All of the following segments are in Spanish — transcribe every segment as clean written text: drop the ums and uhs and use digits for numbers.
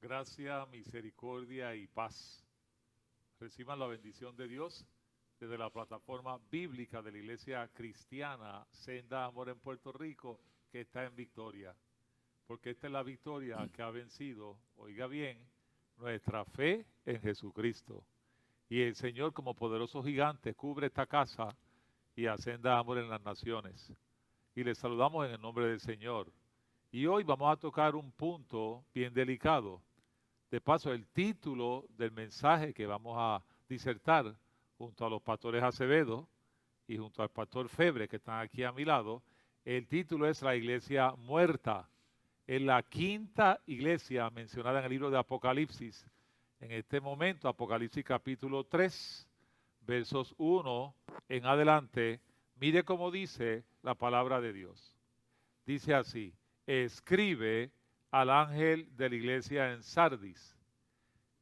Gracia, misericordia y paz. Reciban la bendición de Dios desde la plataforma bíblica de la Iglesia Cristiana Senda Amor en Puerto Rico, que está en victoria. Porque esta es la victoria que ha vencido, oiga bien, nuestra fe en Jesucristo. Y el Señor, como poderoso gigante, cubre esta casa y ascenda amor en las naciones. Y les saludamos en el nombre del Señor. Y hoy vamos a tocar un punto bien delicado. De paso, el título del mensaje que vamos a disertar junto a los pastores Acevedo y junto al pastor Febre, que están aquí a mi lado, el título es La Iglesia Muerta. Es la quinta iglesia mencionada en el libro de Apocalipsis. En este momento, Apocalipsis capítulo 3, versos 1 en adelante, mire cómo dice la palabra de Dios. Dice así: escribe al ángel de la iglesia en Sardis,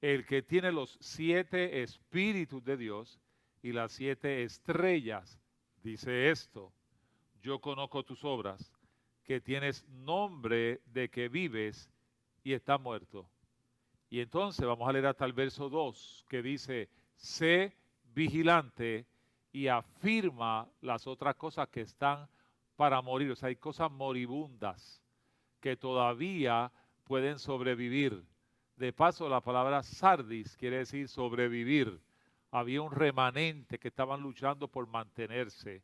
el que tiene los 7 espíritus de Dios y las 7 estrellas, dice esto: yo conozco tus obras, que tienes nombre de que vives y estás muerto. Y entonces vamos a leer hasta el verso 2, que dice: sé vigilante y afirma las otras cosas que están para morir. O sea, hay cosas moribundas que todavía pueden sobrevivir. De paso, la palabra sardis quiere decir sobrevivir. Había un remanente que estaban luchando por mantenerse.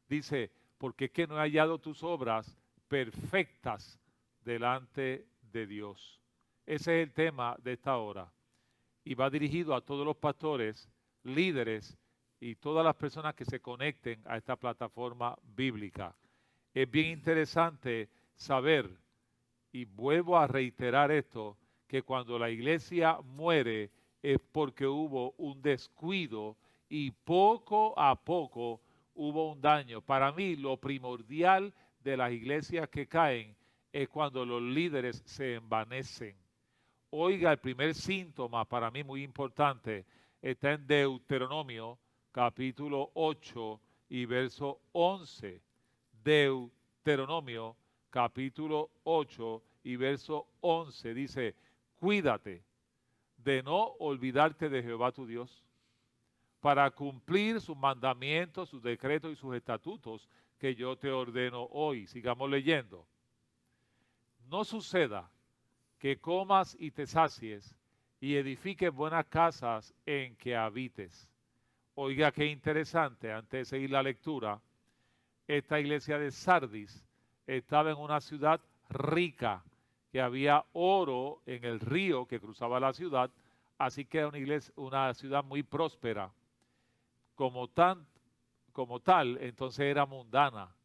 Dice: porque es que no he hallado tus obras perfectas delante de Dios. Ese es el tema de esta hora. Y va dirigido a todos los pastores, líderes y todas las personas que se conecten a esta plataforma bíblica. Es bien interesante saber, y vuelvo a reiterar esto, que cuando la iglesia muere es porque hubo un descuido y poco a poco hubo un daño. Para mí, lo primordial de las iglesias que caen es cuando los líderes se envanecen. Oiga, el primer síntoma, para mí muy importante, está en Deuteronomio capítulo 8 y verso 11. Deuteronomio capítulo 8 y verso 11 dice: cuídate de no olvidarte de Jehová tu Dios, para cumplir sus mandamientos, sus decretos y sus estatutos que yo te ordeno hoy. Sigamos leyendo. No suceda que comas y te sacies y edifiques buenas casas en que habites. Oiga, qué interesante, antes de seguir la lectura, esta iglesia de Sardis estaba en una ciudad rica, que había oro en el río que cruzaba la ciudad, así que era una ciudad muy próspera. Como, como tal, entonces era mundana.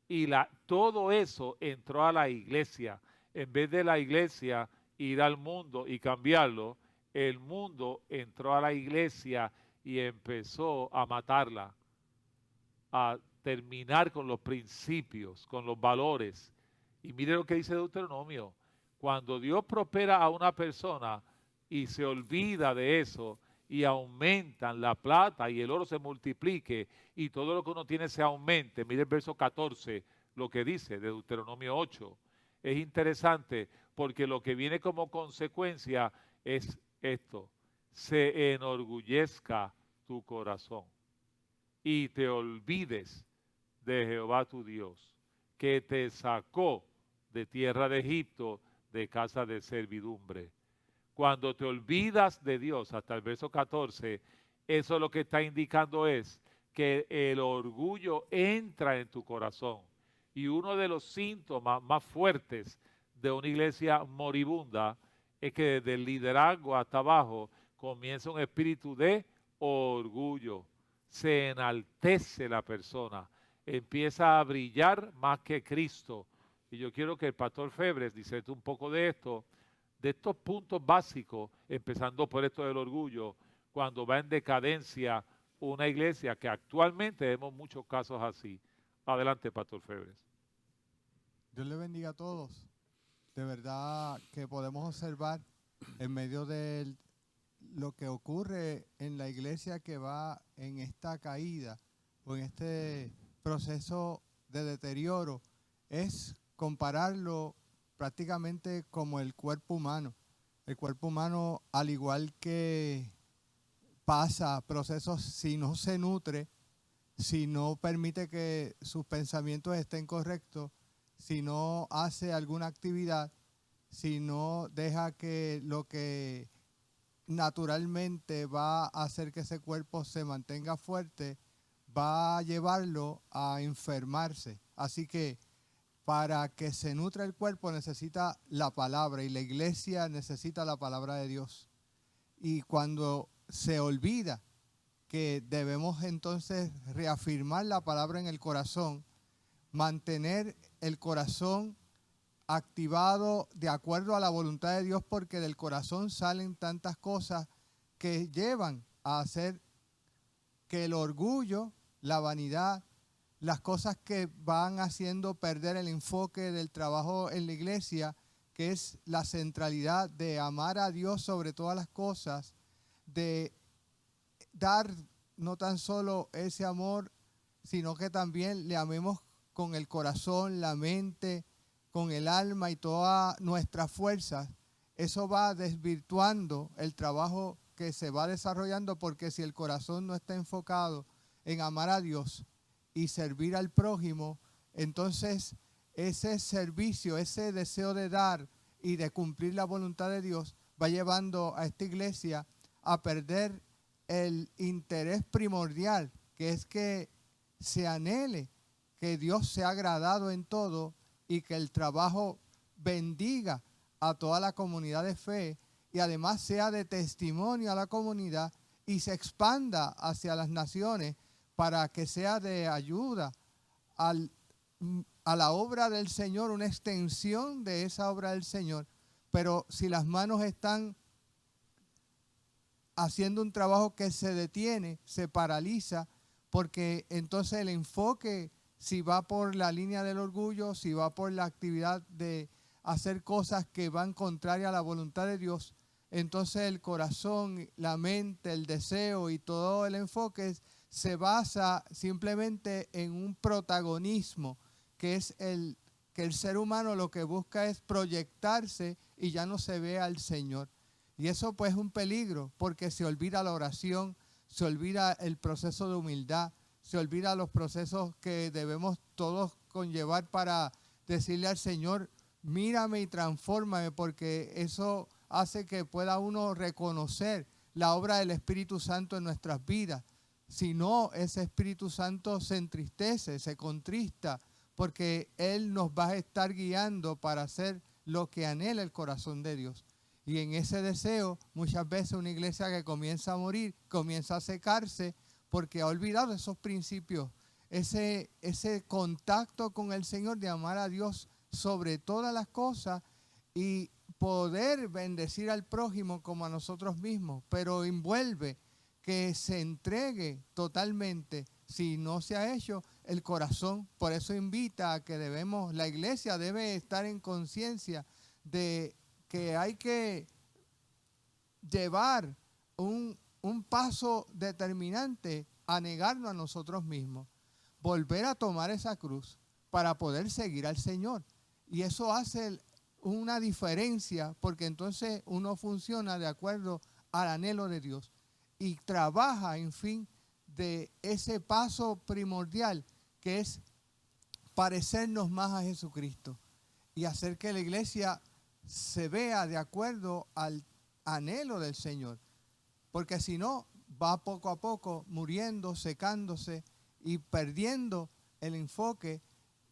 Y todo eso entró a la iglesia. En vez de la iglesia ir al mundo y cambiarlo, el mundo entró a la iglesia y empezó a matarla, a terminar con los principios, con los valores. Y mire lo que dice Deuteronomio: cuando Dios prospera a una persona y se olvida de eso y aumentan la plata y el oro se multiplique y todo lo que uno tiene se aumente, mire el verso 14, lo que dice de Deuteronomio 8. Es interesante porque lo que viene como consecuencia es esto: se enorgullezca tu corazón y te olvides de Jehová tu Dios, que te sacó de tierra de Egipto, de casa de servidumbre. Cuando te olvidas de Dios, hasta el verso 14, eso lo que está indicando es que el orgullo entra en tu corazón. Y uno de los síntomas más fuertes de una iglesia moribunda es que desde el liderazgo hasta abajo comienza un espíritu de orgullo. Se enaltece la persona, empieza a brillar más que Cristo. Y yo quiero que el pastor Febres diserte un poco de estos puntos básicos, empezando por esto del orgullo, cuando va en decadencia una iglesia, que actualmente vemos muchos casos así. Adelante, pastor Febres. Dios le bendiga a todos. De verdad que podemos observar en medio de lo que ocurre en la iglesia que va en esta caída o en este proceso de deterioro, es compararlo prácticamente como el cuerpo humano. El cuerpo humano, al igual que pasa procesos, si no se nutre, si no permite que sus pensamientos estén correctos, si no hace alguna actividad, si no deja que lo que naturalmente va a hacer que ese cuerpo se mantenga fuerte, va a llevarlo a enfermarse. Así que para que se nutra el cuerpo necesita la palabra y la iglesia necesita la palabra de Dios. Y cuando se olvida que debemos entonces reafirmar la palabra en el corazón, mantener el corazón activado de acuerdo a la voluntad de Dios, porque del corazón salen tantas cosas que llevan a hacer que el orgullo, la vanidad, las cosas que van haciendo perder el enfoque del trabajo en la iglesia, que es la centralidad de amar a Dios sobre todas las cosas, de dar no tan solo ese amor, sino que también le amemos con el corazón, la mente, con el alma y todas nuestras fuerzas. Eso va desvirtuando el trabajo que se va desarrollando, porque si el corazón no está enfocado en amar a Dios y servir al prójimo, entonces ese servicio, ese deseo de dar y de cumplir la voluntad de Dios va llevando a esta iglesia a perder el interés primordial, que es que se anhele que Dios sea agradado en todo y que el trabajo bendiga a toda la comunidad de fe y además sea de testimonio a la comunidad y se expanda hacia las naciones para que sea de ayuda a la obra del Señor, una extensión de esa obra del Señor. Pero si las manos están haciendo un trabajo que se detiene, se paraliza, porque entonces el enfoque, si va por la línea del orgullo, si va por la actividad de hacer cosas que van contrarias a la voluntad de Dios, entonces el corazón, la mente, el deseo y todo el enfoque se basa simplemente en un protagonismo, que es que el ser humano lo que busca es proyectarse y ya no se ve al Señor. Y eso pues es un peligro, porque se olvida la oración, se olvida el proceso de humildad, se olvida los procesos que debemos todos conllevar para decirle al Señor, mírame y transfórmame, porque eso hace que pueda uno reconocer la obra del Espíritu Santo en nuestras vidas. Si no, ese Espíritu Santo se entristece, se contrista, porque Él nos va a estar guiando para hacer lo que anhela el corazón de Dios. Y en ese deseo, muchas veces una iglesia que comienza a morir, comienza a secarse, porque ha olvidado esos principios, ese contacto con el Señor de amar a Dios sobre todas las cosas y poder bendecir al prójimo como a nosotros mismos, pero envuelve que se entregue totalmente. Si no se ha hecho, el corazón. Por eso invita a que la iglesia debe estar en conciencia de que hay que llevar un paso determinante a negarnos a nosotros mismos, volver a tomar esa cruz para poder seguir al Señor. Y eso hace una diferencia, porque entonces uno funciona de acuerdo al anhelo de Dios y trabaja, en fin, de ese paso primordial que es parecernos más a Jesucristo y hacer que la iglesia se vea de acuerdo al anhelo del Señor, porque si no, va poco a poco muriendo, secándose y perdiendo el enfoque,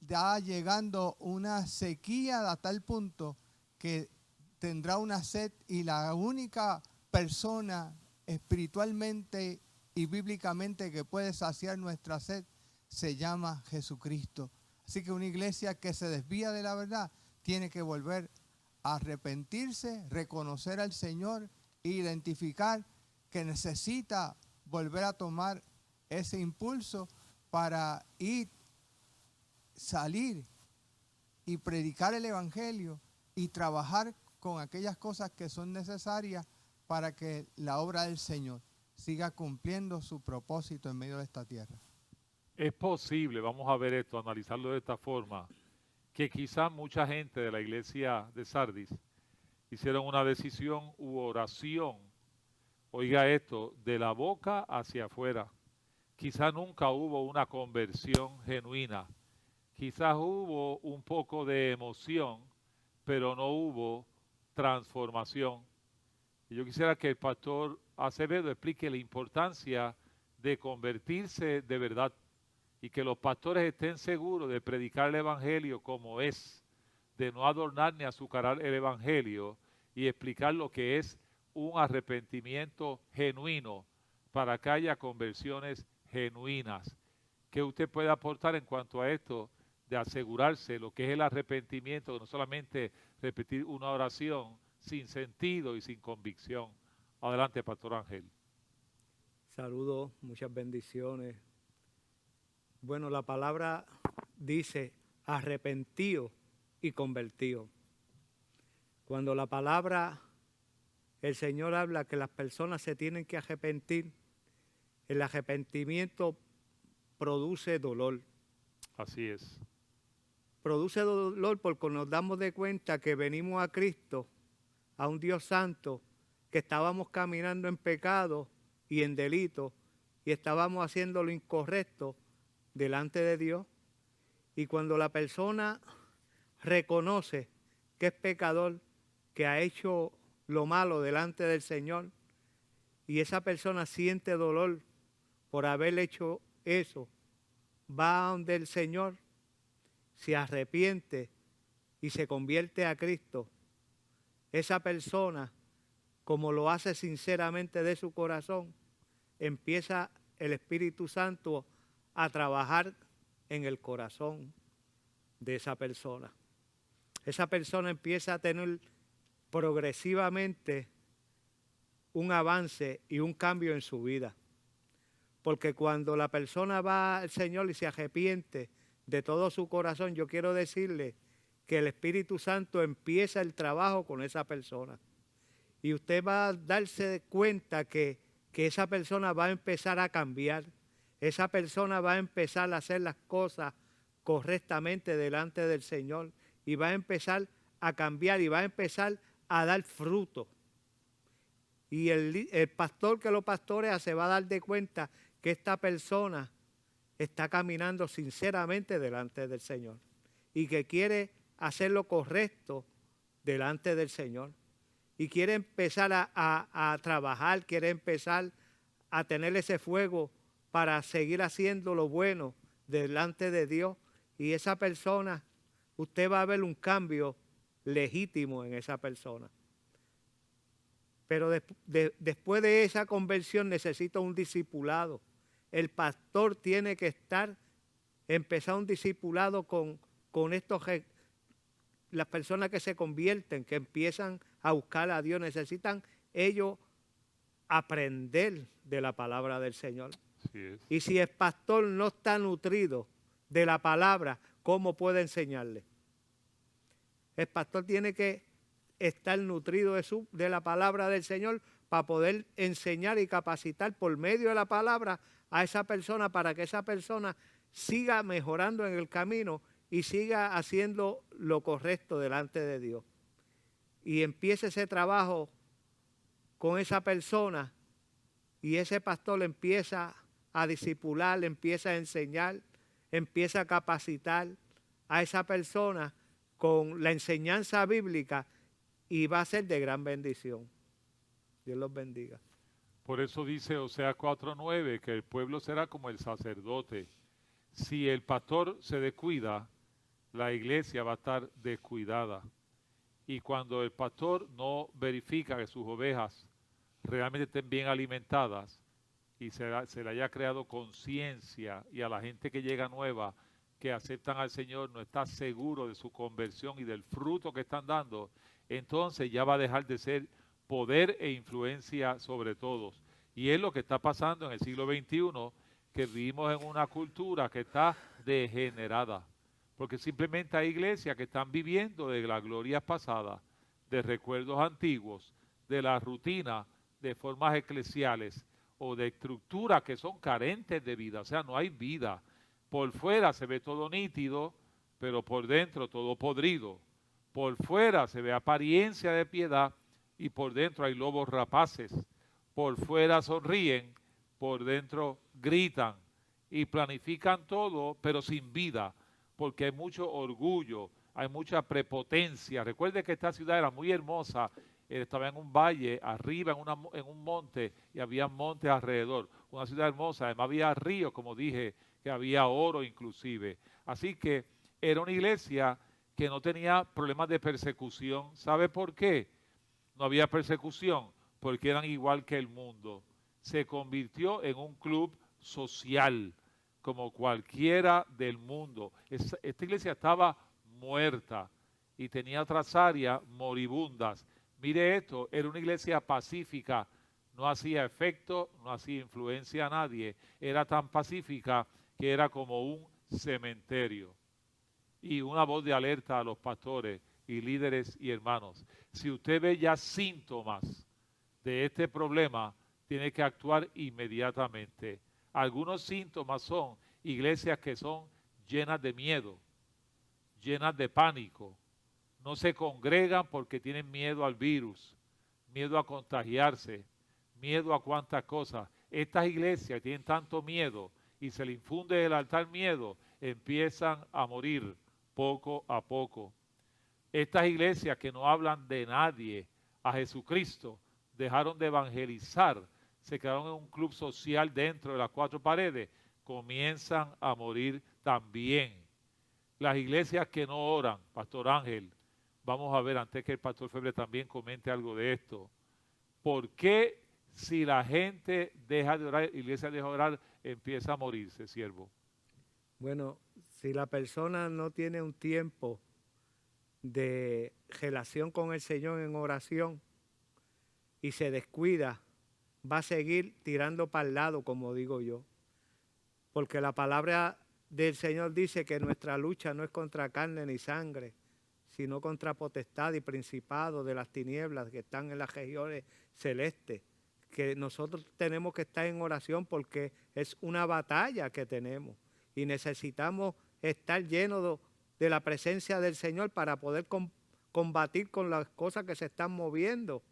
ya llegando una sequía a tal punto que tendrá una sed, y la única persona espiritualmente y bíblicamente que puede saciar nuestra sed se llama Jesucristo. Así que una iglesia que se desvía de la verdad tiene que volver a arrepentirse, reconocer al Señor e identificar que necesita volver a tomar ese impulso para salir y predicar el Evangelio y trabajar con aquellas cosas que son necesarias para que la obra del Señor siga cumpliendo su propósito en medio de esta tierra. Es posible, vamos a ver esto, analizarlo de esta forma, que quizás mucha gente de la iglesia de Sardis hicieron una decisión u oración, oiga esto, de la boca hacia afuera. Quizás nunca hubo una conversión genuina. Quizás hubo un poco de emoción, pero no hubo transformación. Y yo quisiera que el pastor Acevedo explique la importancia de convertirse de verdad y que los pastores estén seguros de predicar el evangelio como es, de no adornar ni azucarar el evangelio y explicar lo que es un arrepentimiento genuino para que haya conversiones genuinas. ¿Qué usted puede aportar en cuanto a esto de asegurarse lo que es el arrepentimiento, no solamente repetir una oración sin sentido y sin convicción? Adelante, Pastor Ángel. Saludos, muchas bendiciones. Bueno, la palabra dice arrepentido y convertido. Cuando la palabra, el Señor habla que las personas se tienen que arrepentir, el arrepentimiento produce dolor. Así es. Produce dolor porque nos damos de cuenta que venimos a Cristo, a un Dios santo, que estábamos caminando en pecado y en delito, y estábamos haciendo lo incorrecto delante de Dios. Y cuando la persona reconoce que es pecador, que ha hecho lo malo delante del Señor, y esa persona siente dolor por haber hecho eso, va a donde el Señor, se arrepiente y se convierte a Cristo. Esa persona, como lo hace sinceramente de su corazón, empieza el Espíritu Santo a trabajar en el corazón de esa persona. Esa persona empieza a tener progresivamente un avance y un cambio en su vida. Porque cuando la persona va al Señor y se arrepiente de todo su corazón, yo quiero decirle que el Espíritu Santo empieza el trabajo con esa persona. Y usted va a darse cuenta que esa persona va a empezar a cambiar. Esa persona va a empezar a hacer las cosas correctamente delante del Señor. Y va a empezar a cambiar y va a empezar a dar fruto. Y el pastor que lo pastorea se va a dar de cuenta que esta persona está caminando sinceramente delante del Señor y que quiere hacer lo correcto delante del Señor y quiere empezar a trabajar, quiere empezar a tener ese fuego para seguir haciendo lo bueno delante de Dios. Y esa persona, usted va a ver un cambio legítimo en esa persona. Pero después de esa conversión necesita un discipulado. El pastor tiene que empezar un discipulado con las personas que se convierten, que empiezan a buscar a Dios. Necesitan ellos aprender de la palabra del Señor. Así es. Y si el pastor no está nutrido de la palabra, ¿cómo puede enseñarle? El pastor tiene que estar nutrido de la palabra del Señor para poder enseñar y capacitar por medio de la palabra a esa persona para que esa persona siga mejorando en el camino y siga haciendo lo correcto delante de Dios. Y empiece ese trabajo con esa persona y ese pastor empieza a discipular, empieza a enseñar, empieza a capacitar a esa persona con la enseñanza bíblica y va a ser de gran bendición. Dios los bendiga. Por eso dice Oseas 4:9 que el pueblo será como el sacerdote. Si el pastor se descuida, la iglesia va a estar descuidada. Y cuando el pastor no verifica que sus ovejas realmente estén bien alimentadas y se le haya creado conciencia y a la gente que llega nueva, que aceptan al Señor, no está seguro de su conversión y del fruto que están dando, entonces ya va a dejar de ser poder e influencia sobre todos. Y es lo que está pasando en el siglo XXI, que vivimos en una cultura que está degenerada. Porque simplemente hay iglesias que están viviendo de las glorias pasadas, de recuerdos antiguos, de la rutina, de formas eclesiales o de estructuras que son carentes de vida. O sea, no hay vida. Por fuera se ve todo nítido, pero por dentro todo podrido. Por fuera se ve apariencia de piedad y por dentro hay lobos rapaces. Por fuera sonríen, por dentro gritan y planifican todo, pero sin vida, porque hay mucho orgullo, hay mucha prepotencia. Recuerde que esta ciudad era muy hermosa, estaba en un valle, arriba en un monte, y había montes alrededor. Una ciudad hermosa, además había ríos, como dije, que había oro inclusive. Así que era una iglesia que no tenía problemas de persecución. ¿Sabe por qué? No había persecución, porque eran igual que el mundo. Se convirtió en un club social, como cualquiera del mundo. Esta iglesia estaba muerta y tenía otras áreas moribundas. Mire esto, era una iglesia pacífica, no hacía efecto, no hacía influencia a nadie. Era tan pacífica que era como un cementerio. Y una voz de alerta a los pastores y líderes y hermanos. Si usted ve ya síntomas de este problema, tiene que actuar inmediatamente. Algunos síntomas son iglesias que son llenas de miedo, llenas de pánico. No se congregan porque tienen miedo al virus, miedo a contagiarse, miedo a cuantas cosas. Estas iglesias tienen tanto miedo y se le infunde del altar miedo, empiezan a morir poco a poco. Estas iglesias que no hablan de nadie a Jesucristo, dejaron de evangelizar, se quedaron en un club social dentro de las cuatro paredes, comienzan a morir también. Las iglesias que no oran, Pastor Ángel, vamos a ver antes que el Pastor Febre también comente algo de esto. ¿Por qué si la gente deja de orar, iglesia deja de orar, empieza a morirse, siervo? Bueno, si la persona no tiene un tiempo de relación con el Señor en oración y se descuida, va a seguir tirando para el lado, como digo yo. Porque la palabra del Señor dice que nuestra lucha no es contra carne ni sangre, sino contra potestad y principado de las tinieblas que están en las regiones celestes. Que nosotros tenemos que estar en oración porque es una batalla que tenemos y necesitamos estar llenos de la presencia del Señor para poder combatir con las cosas que se están moviendo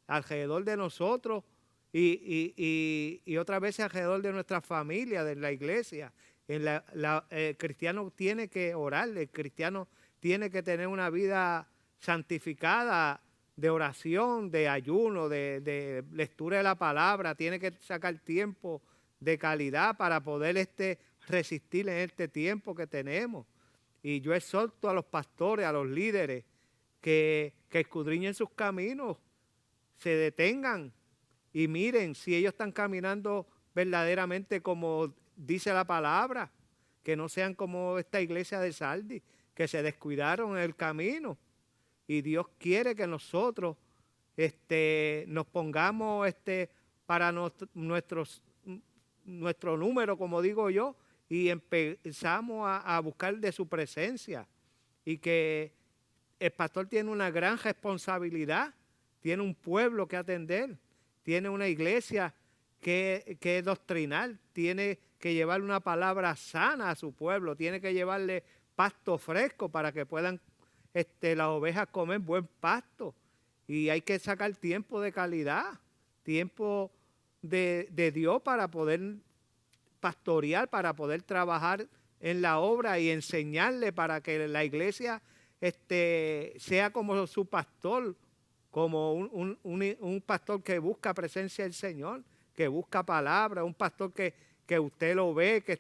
alrededor de nosotros y otras veces alrededor de nuestra familia, de la iglesia. El cristiano tiene que orar, el cristiano tiene que tener una vida santificada de oración, de ayuno, de lectura de la palabra, tiene que sacar tiempo de calidad para poder resistir en este tiempo que tenemos. Y yo exhorto a los pastores, a los líderes, que escudriñen sus caminos, se detengan y miren si ellos están caminando verdaderamente como dice la palabra, que no sean como esta iglesia de Sardis, que se descuidaron en el camino. Y Dios quiere que nosotros nos pongamos para nuestro número, como digo yo, y empezamos a buscar de su presencia. Y que el pastor tiene una gran responsabilidad, tiene un pueblo que atender, tiene una iglesia que es doctrinal, tiene que llevar una palabra sana a su pueblo, tiene que llevarle pasto fresco para que puedan las ovejas comer buen pasto. Y hay que sacar tiempo de calidad, tiempo de Dios para poder pastorear, para poder trabajar en la obra y enseñarle para que la iglesia sea como su pastor, como un pastor que busca presencia del Señor, que busca palabra, un pastor que usted lo ve, que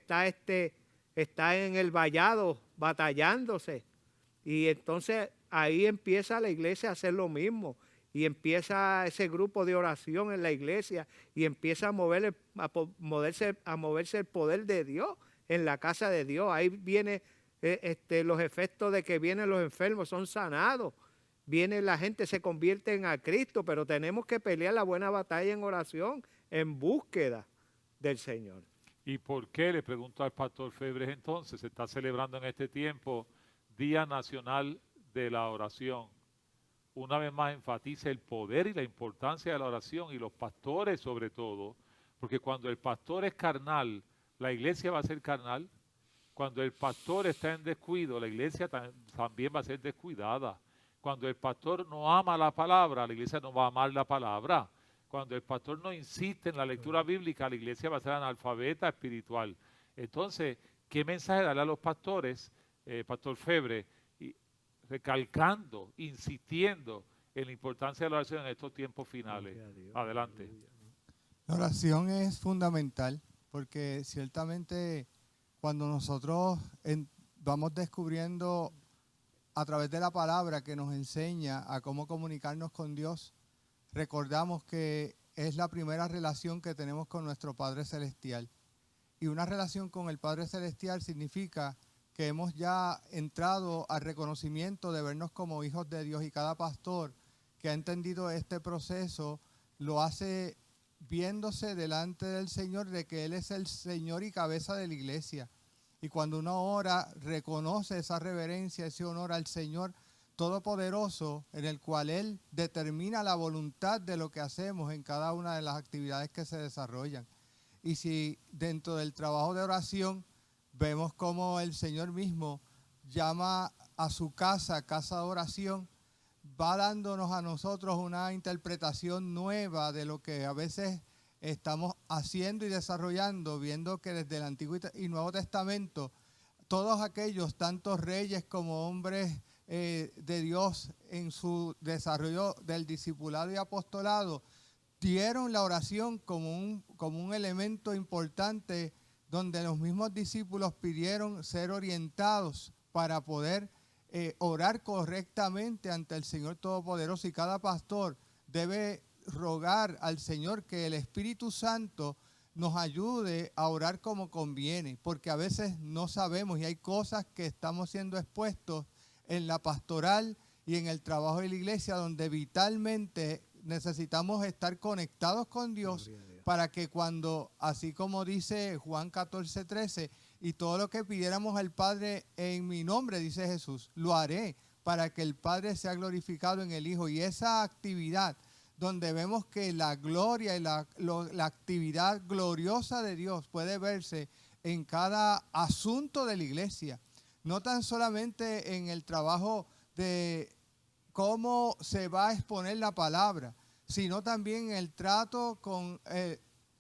está en el vallado batallándose. Y entonces ahí empieza la iglesia a hacer lo mismo. Y empieza ese grupo de oración en la iglesia y empieza a moverse el poder de Dios en la casa de Dios. Ahí viene los efectos de que vienen los enfermos, son sanados. Viene la gente, se convierte a Cristo, pero tenemos que pelear la buena batalla en oración, en búsqueda del Señor. ¿Y por qué, le pregunto al pastor Febres, entonces se está celebrando en este tiempo Día Nacional de la Oración? Una vez más enfatiza el poder y la importancia de la oración, y los pastores sobre todo, porque cuando el pastor es carnal, la iglesia va a ser carnal. Cuando el pastor está en descuido, la iglesia también va a ser descuidada. Cuando el pastor no ama la palabra, la iglesia no va a amar la palabra. Cuando el pastor no insiste en la lectura bíblica, la iglesia va a ser analfabeta espiritual. Entonces, ¿qué mensaje darle a los pastores, Pastor Febre, y recalcando, insistiendo en la importancia de la oración en estos tiempos finales? Adelante. La oración es fundamental porque ciertamente cuando nosotros vamos descubriendo a través de la palabra que nos enseña a cómo comunicarnos con Dios, recordamos que es la primera relación que tenemos con nuestro Padre Celestial. Y una relación con el Padre Celestial significa que hemos ya entrado al reconocimiento de vernos como hijos de Dios, y cada pastor que ha entendido este proceso lo hace viéndose delante del Señor de que Él es el Señor y cabeza de la iglesia. Y cuando uno ora, reconoce esa reverencia, ese honor al Señor Todopoderoso, en el cual Él determina la voluntad de lo que hacemos en cada una de las actividades que se desarrollan. Y si dentro del trabajo de oración vemos cómo el Señor mismo llama a su casa de oración, va dándonos a nosotros una interpretación nueva de lo que a veces estamos haciendo y desarrollando, viendo que desde el Antiguo y Nuevo Testamento, todos aquellos, tantos reyes como hombres de Dios en su desarrollo del discipulado y apostolado, dieron la oración como un elemento importante, donde los mismos discípulos pidieron ser orientados para poder orar correctamente ante el Señor Todopoderoso. Y cada pastor debe rogar al Señor que el Espíritu Santo nos ayude a orar como conviene, porque a veces no sabemos y hay cosas que estamos siendo expuestos en la pastoral y en el trabajo de la iglesia, donde vitalmente necesitamos estar conectados con Dios para que cuando, así como dice Juan 14:13, y todo lo que pidiéramos al Padre en mi nombre, dice Jesús, lo haré para que el Padre sea glorificado en el Hijo. Y esa actividad donde vemos que la gloria y la actividad gloriosa de Dios puede verse en cada asunto de la iglesia, no tan solamente en el trabajo de cómo se va a exponer la palabra, sino también en el trato con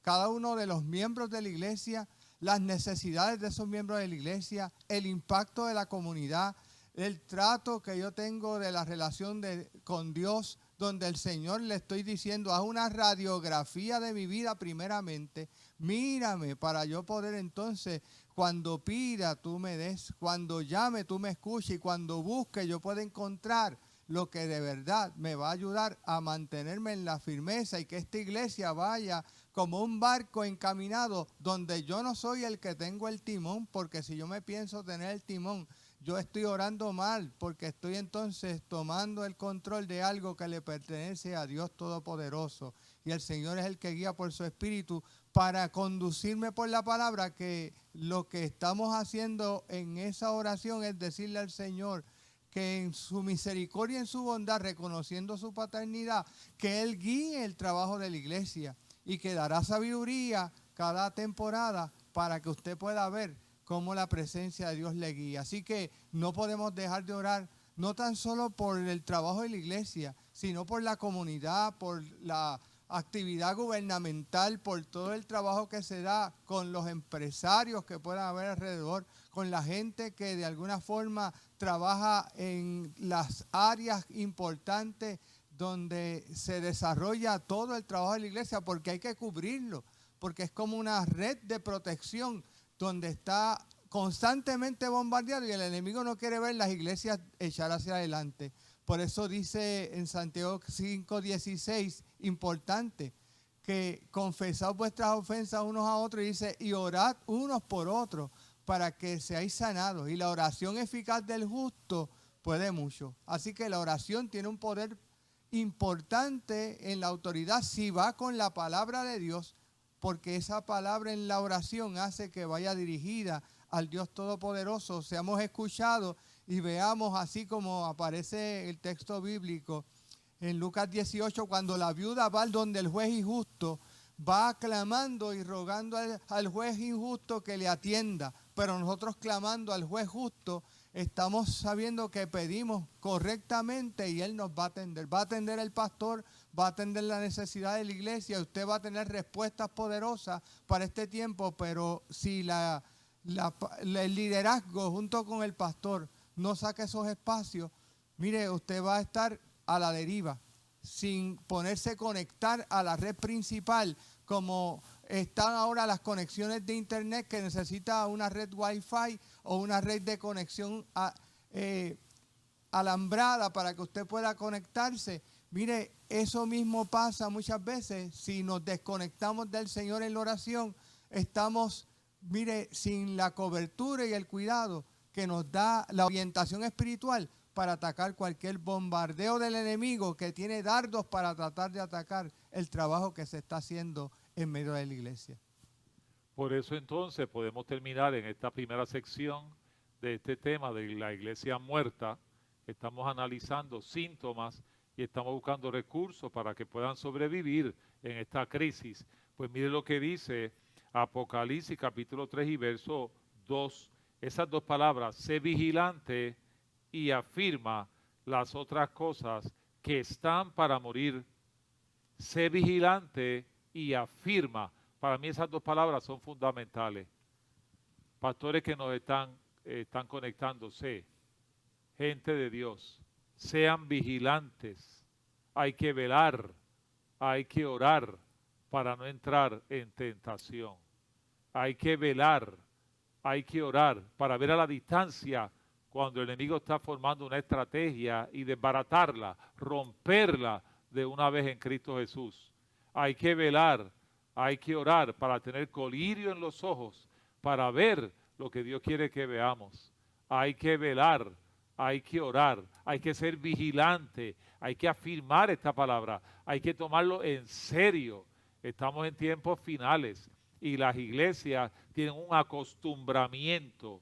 cada uno de los miembros de la iglesia, las necesidades de esos miembros de la iglesia, el impacto de la comunidad, el trato que yo tengo de la relación con Dios, donde el Señor le estoy diciendo, haz una radiografía de mi vida primeramente, mírame para yo poder entonces, cuando pida tú me des, cuando llame tú me escuches, y cuando busque yo pueda encontrar lo que de verdad me va a ayudar a mantenerme en la firmeza, y que esta iglesia vaya como un barco encaminado donde yo no soy el que tengo el timón, porque si yo me pienso tener el timón, yo estoy orando mal, porque estoy entonces tomando el control de algo que le pertenece a Dios Todopoderoso. Y el Señor es el que guía por su Espíritu para conducirme por la palabra, que lo que estamos haciendo en esa oración es decirle al Señor que en su misericordia y en su bondad, reconociendo su paternidad, que Él guíe el trabajo de la iglesia y que dará sabiduría cada temporada para que usted pueda ver cómo la presencia de Dios le guía. Así que no podemos dejar de orar, no tan solo por el trabajo de la iglesia, sino por la comunidad, por la actividad gubernamental, por todo el trabajo que se da con los empresarios que puedan haber alrededor, con la gente que de alguna forma trabaja en las áreas importantes donde se desarrolla todo el trabajo de la iglesia, porque hay que cubrirlo, porque es como una red de protección donde está constantemente bombardeado y el enemigo no quiere ver las iglesias echar hacia adelante. Por eso dice en Santiago 5:16, importante, que confesad vuestras ofensas unos a otros, y dice, y orad unos por otros para que seáis sanados. Y la oración eficaz del justo puede mucho. Así que la oración tiene un poder importante en la autoridad si va con la palabra de Dios, porque esa palabra en la oración hace que vaya dirigida al Dios Todopoderoso, seamos escuchados y veamos, así como aparece el texto bíblico en Lucas 18, cuando la viuda va donde el juez injusto, va clamando y rogando al juez injusto que le atienda, pero nosotros clamando al juez justo estamos sabiendo que pedimos correctamente y Él nos va a atender. Va a atender el pastor, va a atender la necesidad de la iglesia. Usted va a tener respuestas poderosas para este tiempo, pero si el liderazgo junto con el pastor no saca esos espacios, mire, usted va a estar a la deriva, sin ponerse a conectar a la red principal, como están ahora las conexiones de internet, que necesita una red Wi-Fi o una red de conexión alambrada para que usted pueda conectarse. Mire, eso mismo pasa muchas veces si nos desconectamos del Señor en la oración. Estamos, mire, sin la cobertura y el cuidado que nos da la orientación espiritual para atacar cualquier bombardeo del enemigo que tiene dardos para tratar de atacar el trabajo que se está haciendo en medio de la iglesia. Por eso entonces podemos terminar en esta primera sección de este tema de la iglesia muerta. Estamos analizando síntomas y estamos buscando recursos para que puedan sobrevivir en esta crisis. Pues mire lo que dice Apocalipsis capítulo 3 y verso 2. Esas dos palabras, sé vigilante y afirma las otras cosas que están para morir. Sé vigilante y afirma. Para mí esas dos palabras son fundamentales. Pastores que nos están conectándose, gente de Dios, sean vigilantes. Hay que velar, hay que orar para no entrar en tentación. Hay que velar, hay que orar para ver a la distancia cuando el enemigo está formando una estrategia y desbaratarla, romperla de una vez en Cristo Jesús. Hay que velar, hay que orar para tener colirio en los ojos, para ver lo que Dios quiere que veamos. Hay que velar, hay que orar, hay que ser vigilante, hay que afirmar esta palabra, hay que tomarlo en serio. Estamos en tiempos finales y las iglesias tienen un acostumbramiento,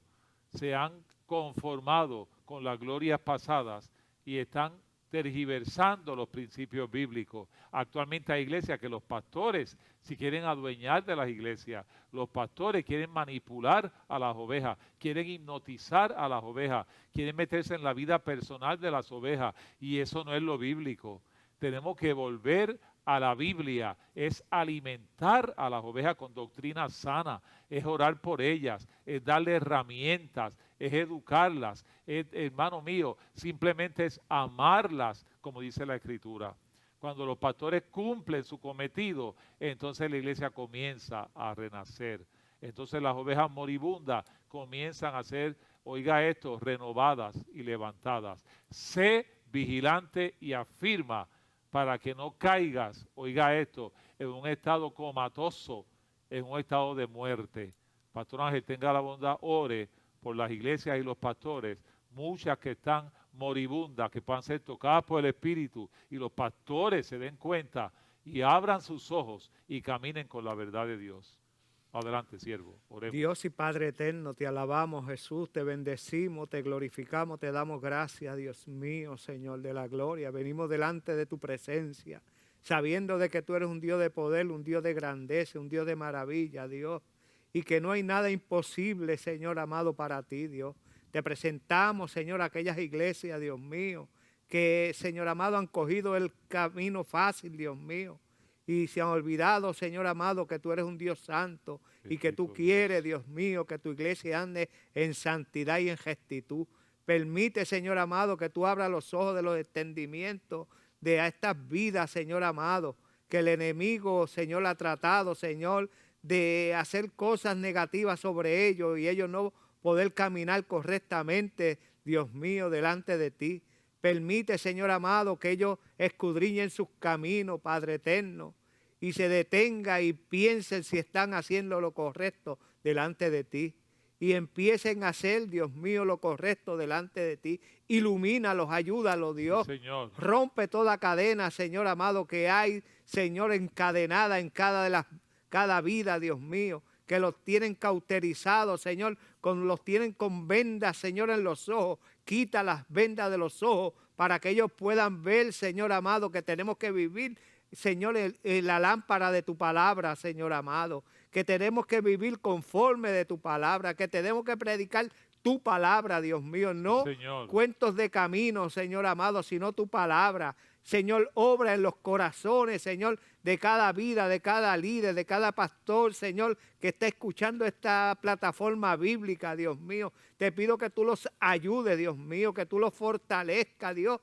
se han conformado con las glorias pasadas y están tergiversando los principios bíblicos. Actualmente hay iglesias que los pastores si quieren adueñar de las iglesias, los pastores quieren manipular a las ovejas, quieren hipnotizar a las ovejas, quieren meterse en la vida personal de las ovejas y eso no es lo bíblico. Tenemos que volver a la Biblia, es alimentar a las ovejas con doctrina sana, es orar por ellas, es darle herramientas, es educarlas, hermano mío, simplemente es amarlas, como dice la Escritura. Cuando los pastores cumplen su cometido, entonces la iglesia comienza a renacer. Entonces las ovejas moribundas comienzan a ser, oiga esto, renovadas y levantadas. Sé vigilante y afirma para que no caigas, oiga esto, en un estado comatoso, en un estado de muerte. Pastor Ángel, tenga la bondad, ore por las iglesias y los pastores, muchas que están moribundas, que puedan ser tocadas por el Espíritu, y los pastores se den cuenta y abran sus ojos y caminen con la verdad de Dios. Adelante, siervo, oremos. Dios y Padre eterno, te alabamos, Jesús, te bendecimos, te glorificamos, te damos gracias, Dios mío, Señor de la gloria. Venimos delante de tu presencia, sabiendo de que tú eres un Dios de poder, un Dios de grandeza, un Dios de maravilla, Dios, y que no hay nada imposible, Señor amado, para ti, Dios. Te presentamos, Señor, aquellas iglesias, Dios mío, que, Señor amado, han cogido el camino fácil, Dios mío, y se han olvidado, Señor amado, que tú eres un Dios santo y que tú quieres, Dios mío, que tu iglesia ande en santidad y en rectitud. Permite, Señor amado, que tú abras los ojos de los entendimientos de estas vidas, Señor amado, que el enemigo, Señor, ha tratado, Señor, de hacer cosas negativas sobre ellos y ellos no poder caminar correctamente, Dios mío, delante de ti. Permite, Señor amado, que ellos escudriñen sus caminos, Padre eterno, y se detenga y piensen si están haciendo lo correcto delante de ti. Y empiecen a hacer, Dios mío, lo correcto delante de ti. Ilumínalos, ayúdalos, Dios. Sí, Señor. Rompe toda cadena, Señor amado, que hay, Señor, encadenada en cada vida, Dios mío, que los tienen cauterizados, Señor, los tienen con vendas, Señor, en los ojos. Quita las vendas de los ojos para que ellos puedan ver, Señor amado, que tenemos que vivir, Señor, en la lámpara de tu palabra, Señor amado, que tenemos que vivir conforme de tu palabra, que tenemos que predicar tu palabra, Dios mío, no Señor. cuentos de camino, Señor amado, sino tu palabra. Señor, obra en los corazones, Señor, de cada vida, de cada líder, de cada pastor, Señor, que está escuchando esta plataforma bíblica, Dios mío. Te pido que tú los ayudes, Dios mío, que tú los fortalezcas, Dios,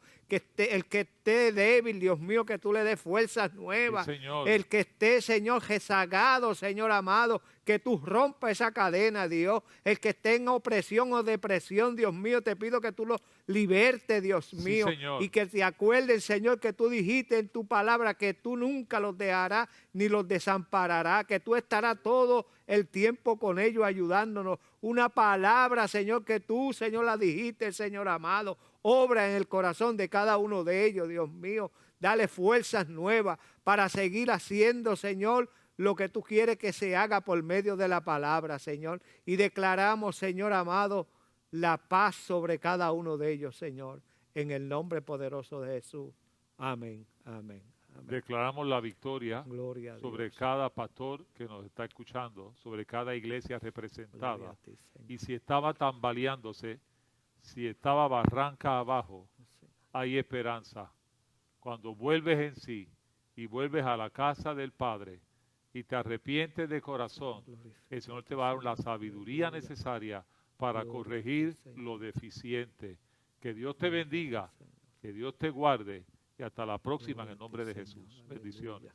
el que esté débil, Dios mío, que tú le des fuerzas nuevas. Sí, Señor. El que esté, Señor, rezagado, Señor amado, que tú rompas esa cadena, Dios. El que esté en opresión o depresión, Dios mío, te pido que tú lo libertes, Dios Sí, mío. Señor. Y que te acuerden, Señor, que tú dijiste en tu palabra que tú nunca los dejarás ni los desampararás, que tú estarás todo el tiempo con ellos ayudándonos. Una palabra, Señor, que tú, Señor, la dijiste, Señor amado. Obra en el corazón de cada uno de ellos, Dios mío. Dale fuerzas nuevas para seguir haciendo, Señor, lo que tú quieres que se haga por medio de la palabra, Señor. Y declaramos, Señor amado, la paz sobre cada uno de ellos, Señor, en el nombre poderoso de Jesús. Amén, amén, amén. Declaramos la victoria Gloria a sobre Dios. cada pastor que nos está escuchando, sobre cada iglesia Gloria representada. a ti, Señor. Y si estaba tambaleándose, si estaba barranca abajo, hay esperanza. Cuando vuelves en sí y vuelves a la casa del Padre y te arrepientes de corazón, el Señor te va a dar la sabiduría necesaria para corregir lo deficiente. Que Dios te bendiga, que Dios te guarde y hasta la próxima en el nombre de Jesús. Bendiciones.